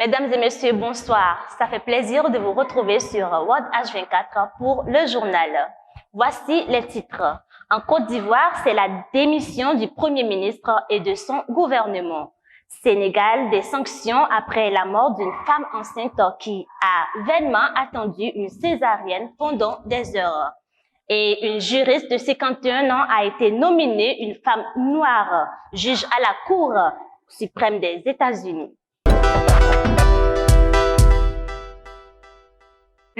Mesdames et messieurs, bonsoir. Ça fait plaisir de vous retrouver sur World H24 pour le journal. Voici les titres. En Côte d'Ivoire, c'est la démission du Premier ministre et de son gouvernement. Sénégal, des sanctions après la mort d'une femme enceinte qui a vainement attendu une césarienne pendant des heures. Et une juriste de 51 ans a été nominée, une femme noire, juge à la Cour suprême des États-Unis.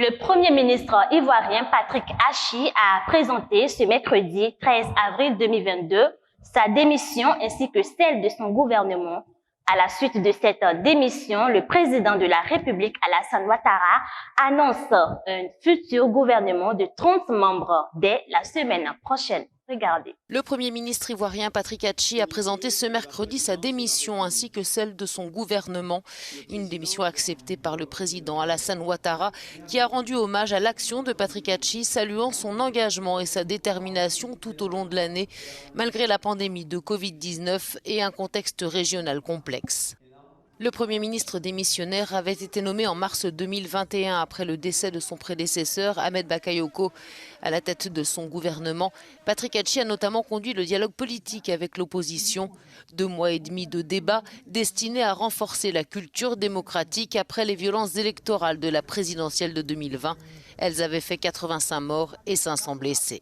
Le Premier ministre ivoirien Patrick Achi a présenté ce mercredi 13 avril 2022 sa démission ainsi que celle de son gouvernement. À la suite de cette démission, le président de la République, Alassane Ouattara, annonce un futur gouvernement de 30 membres dès la semaine prochaine. Regardez. Le Premier ministre ivoirien Patrick Achi a présenté ce mercredi sa démission ainsi que celle de son gouvernement. Une démission acceptée par le président Alassane Ouattara qui a rendu hommage à l'action de Patrick Achi, saluant son engagement et sa détermination tout au long de l'année, malgré la pandémie de Covid-19 et un contexte régional complexe. Le Premier ministre démissionnaire avait été nommé en mars 2021 après le décès de son prédécesseur Ahmed Bakayoko. À la tête de son gouvernement, Patrick Achi a notamment conduit le dialogue politique avec l'opposition. 2 mois et demi de débats destinés à renforcer la culture démocratique après les violences électorales de la présidentielle de 2020. Elles avaient fait 85 morts et 500 blessés.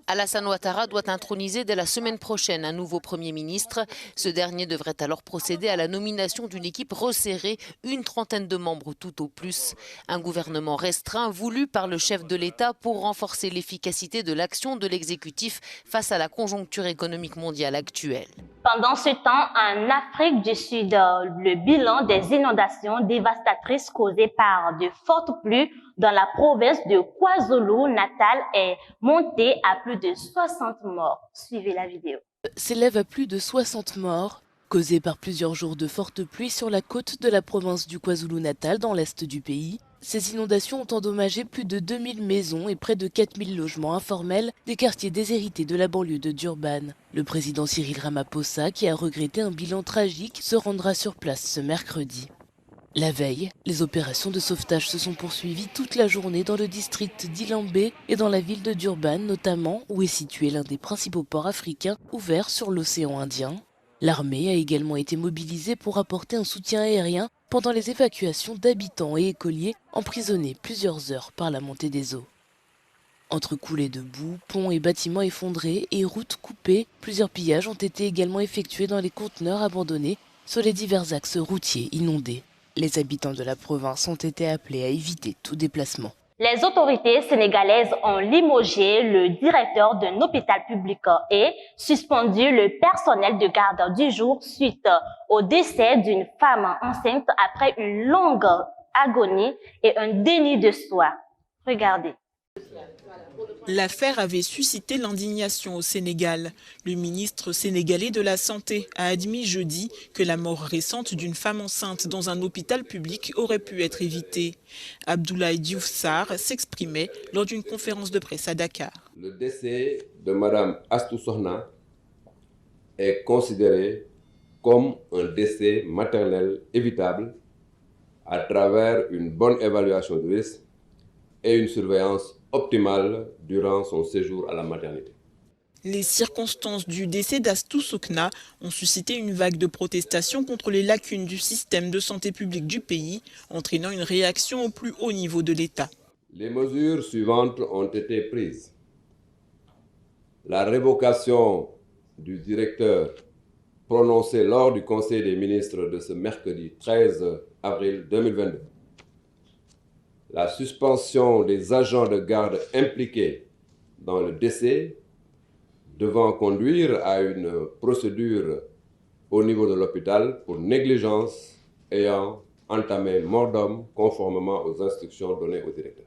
Alassane Ouattara doit introniser dès la semaine prochaine un nouveau Premier ministre. Ce dernier devrait alors procéder à la nomination d'une équipe resserrée, une trentaine de membres tout au plus. Un gouvernement restreint voulu par le chef de l'État pour renforcer l'efficacité de l'action de l'exécutif face à la conjoncture économique mondiale actuelle. Pendant ce temps, en Afrique du Sud, le bilan des inondations dévastatrices causées par de fortes pluies dans la province de KwaZulu-Natal est monté à plus de 60 morts. Suivez la vidéo. S'élève à plus de 60 morts, causés par plusieurs jours de fortes pluies sur la côte de la province du KwaZulu-Natal dans l'est du pays. Ces inondations ont endommagé plus de 2000 maisons et près de 4000 logements informels des quartiers déshérités de la banlieue de Durban. Le président Cyril Ramaphosa, qui a regretté un bilan tragique, se rendra sur place ce mercredi. La veille, les opérations de sauvetage se sont poursuivies toute la journée dans le district d'Ilambé et dans la ville de Durban notamment, où est situé l'un des principaux ports africains ouverts sur l'océan Indien. L'armée a également été mobilisée pour apporter un soutien aérien pendant les évacuations d'habitants et écoliers emprisonnés plusieurs heures par la montée des eaux. Entre coulées de boue, ponts et bâtiments effondrés et routes coupées, plusieurs pillages ont été également effectués dans les conteneurs abandonnés sur les divers axes routiers inondés. Les habitants de la province ont été appelés à éviter tout déplacement. Les autorités sénégalaises ont limogé le directeur d'un hôpital public et suspendu le personnel de garde du jour suite au décès d'une femme enceinte après une longue agonie et un déni de soi. Regardez. L'affaire avait suscité l'indignation au Sénégal. Le ministre sénégalais de la Santé a admis jeudi que la mort récente d'une femme enceinte dans un hôpital public aurait pu être évitée. Abdoulaye Diouf Sarr s'exprimait lors d'une conférence de presse à Dakar. Le décès de Mme Astou Sokhna est considéré comme un décès maternel évitable à travers une bonne évaluation de risque et une surveillance optimale durant son séjour à la maternité. Les circonstances du décès d'Astou Sokhna ont suscité une vague de protestations contre les lacunes du système de santé publique du pays, entraînant une réaction au plus haut niveau de l'État. Les mesures suivantes ont été prises. La révocation du directeur prononcée lors du Conseil des ministres de ce mercredi 13 avril 2022. La suspension des agents de garde impliqués dans le décès devant conduire à une procédure au niveau de l'hôpital pour négligence ayant entamé mort d'homme conformément aux instructions données au directeur.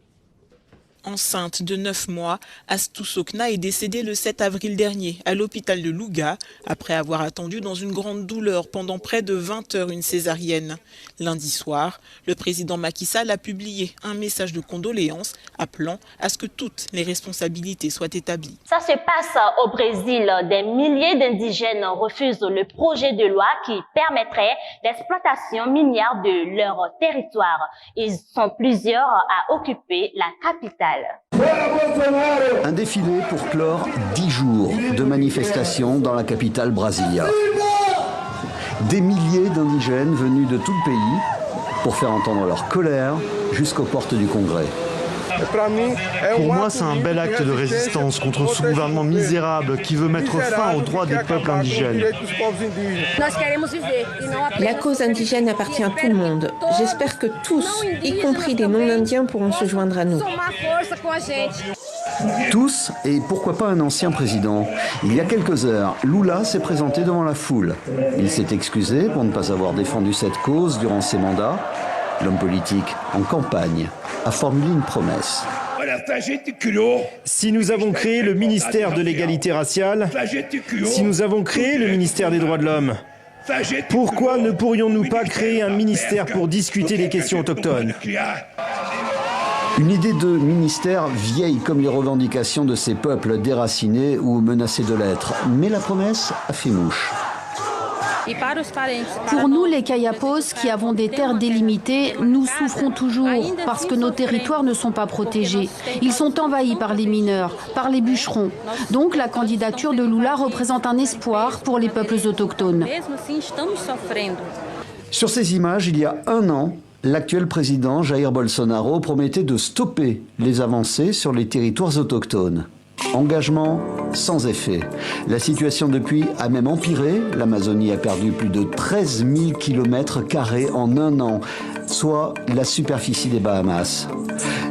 Enceinte de 9 mois, Astou Sokna est décédée le 7 avril dernier à l'hôpital de Louga après avoir attendu dans une grande douleur pendant près de 20 heures une césarienne. Lundi soir, le président Macky Sall a publié un message de condoléances appelant à ce que toutes les responsabilités soient établies. Ça se passe au Brésil. Des milliers d'indigènes refusent le projet de loi qui permettrait l'exploitation minière de leur territoire. Ils sont plusieurs à occuper la capitale. Un défilé pour clore 10 jours de manifestations dans la capitale Brasilia. Des milliers d'indigènes venus de tout le pays pour faire entendre leur colère jusqu'aux portes du Congrès. Pour moi, c'est un bel acte de résistance contre ce gouvernement misérable qui veut mettre fin aux droits des peuples indigènes. La cause indigène appartient à tout le monde. J'espère que tous, y compris les non-indiens, pourront se joindre à nous. Tous, et pourquoi pas un ancien président. Il y a quelques heures, Lula s'est présenté devant la foule. Il s'est excusé pour ne pas avoir défendu cette cause durant ses mandats. L'homme politique, en campagne, a formulé une promesse. Si nous avons créé le ministère de l'égalité raciale, si nous avons créé le ministère des droits de l'homme, pourquoi ne pourrions-nous pas créer un ministère pour discuter des questions autochtones ? Une idée de ministère vieille comme les revendications de ces peuples déracinés ou menacés de l'être. Mais la promesse a fait mouche. Pour nous, les Kayapos, qui avons des terres délimitées, nous souffrons toujours parce que nos territoires ne sont pas protégés. Ils sont envahis par les mineurs, par les bûcherons. Donc la candidature de Lula représente un espoir pour les peuples autochtones. Sur ces images, il y a un an, l'actuel président Jair Bolsonaro promettait de stopper les avancées sur les territoires autochtones. Engagement sans effet. La situation depuis a même empiré. L'Amazonie a perdu plus de 13 000 km² en un an, soit la superficie des Bahamas.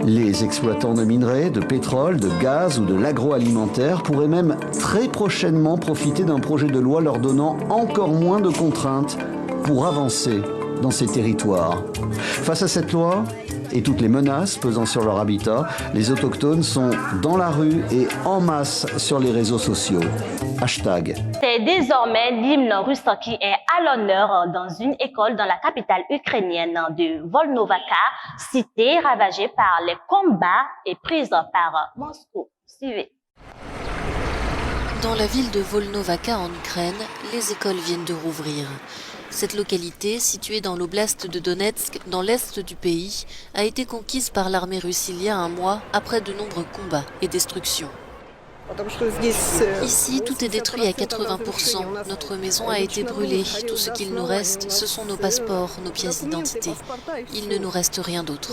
Les exploitants de minerais, de pétrole, de gaz ou de l'agroalimentaire pourraient même très prochainement profiter d'un projet de loi leur donnant encore moins de contraintes pour avancer dans ces territoires. Face à cette loi et toutes les menaces pesant sur leur habitat, les autochtones sont dans la rue et en masse sur les réseaux sociaux. Hashtag. C'est désormais l'hymne russe qui est à l'honneur dans une école dans la capitale ukrainienne de Volnovakha, cité ravagée par les combats et prise par Moscou. Suivez. Dans la ville de Volnovakha en Ukraine, les écoles viennent de rouvrir. Cette localité, située dans l'oblast de Donetsk, dans l'est du pays, a été conquise par l'armée russe il y a un mois après de nombreux combats et destructions. Ici, tout est détruit à 80%. Notre maison a été brûlée. Tout ce qu'il nous reste, ce sont nos passeports, nos pièces d'identité. Il ne nous reste rien d'autre.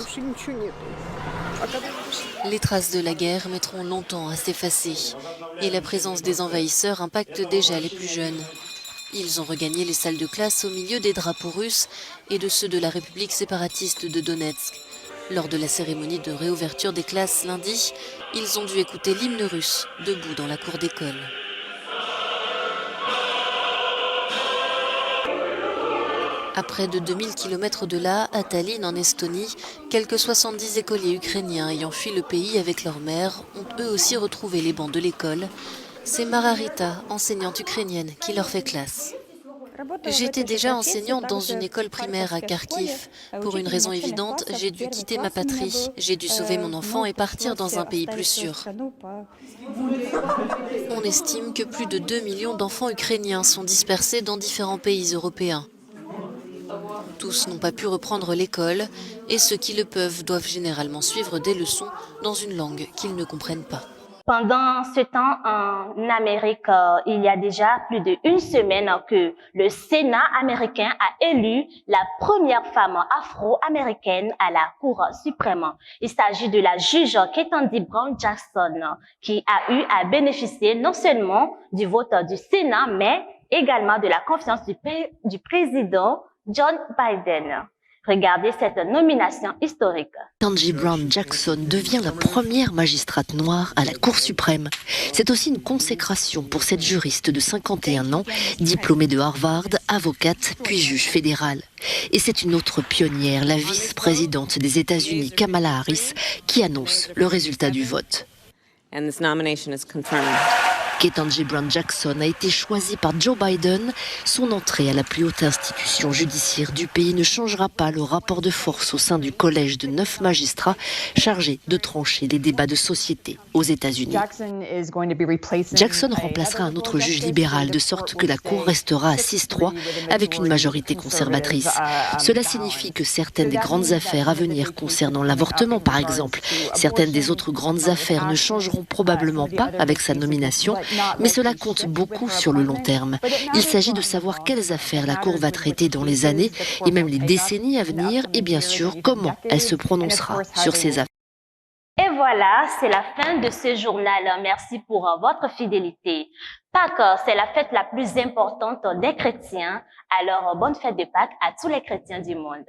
Les traces de la guerre mettront longtemps à s'effacer. Et la présence des envahisseurs impacte déjà les plus jeunes. Ils ont regagné les salles de classe au milieu des drapeaux russes et de ceux de la République séparatiste de Donetsk. Lors de la cérémonie de réouverture des classes lundi, ils ont dû écouter l'hymne russe, debout dans la cour d'école. À près de 2000 km de là, à Tallinn en Estonie, quelques 70 écoliers ukrainiens ayant fui le pays avec leur mère ont eux aussi retrouvé les bancs de l'école. C'est Mararita, enseignante ukrainienne, qui leur fait classe. J'étais déjà enseignante dans une école primaire à Kharkiv. Pour une raison évidente, j'ai dû quitter ma patrie. J'ai dû sauver mon enfant et partir dans un pays plus sûr. On estime que plus de 2 millions d'enfants ukrainiens sont dispersés dans différents pays européens. Tous n'ont pas pu reprendre l'école et ceux qui le peuvent doivent généralement suivre des leçons dans une langue qu'ils ne comprennent pas. Pendant ce temps, en Amérique, il y a déjà plus d'une semaine que le Sénat américain a élu la première femme afro-américaine à la Cour suprême. Il s'agit de la juge Ketanji Brown Jackson, qui a eu à bénéficier non seulement du vote du Sénat, mais également de la confiance du président John Biden. Regardez cette nomination historique. Ketanji Brown Jackson devient la première magistrate noire à la Cour suprême. C'est aussi une consécration pour cette juriste de 51 ans, diplômée de Harvard, avocate puis juge fédérale. Et c'est une autre pionnière, la vice-présidente des États-Unis, Kamala Harris, qui annonce le résultat du vote. Ketanji Brown Jackson a été choisie par Joe Biden. Son entrée à la plus haute institution judiciaire du pays ne changera pas le rapport de force au sein du collège de 9 magistrats chargés de trancher les débats de société aux États-Unis. Jackson remplacera un autre juge libéral, de sorte que la Cour restera à 6-3 avec une majorité conservatrice. Cela signifie que certaines des grandes affaires à venir concernant l'avortement, par exemple, certaines des autres grandes affaires ne changeront probablement pas avec sa nomination, mais cela compte beaucoup sur le long terme. Il s'agit de savoir quelles affaires la Cour va traiter dans les années et même les décennies à venir et bien sûr comment elle se prononcera sur ces affaires. Et voilà, c'est la fin de ce journal. Merci pour votre fidélité. Pâques, c'est la fête la plus importante des chrétiens. Alors, bonne fête de Pâques à tous les chrétiens du monde.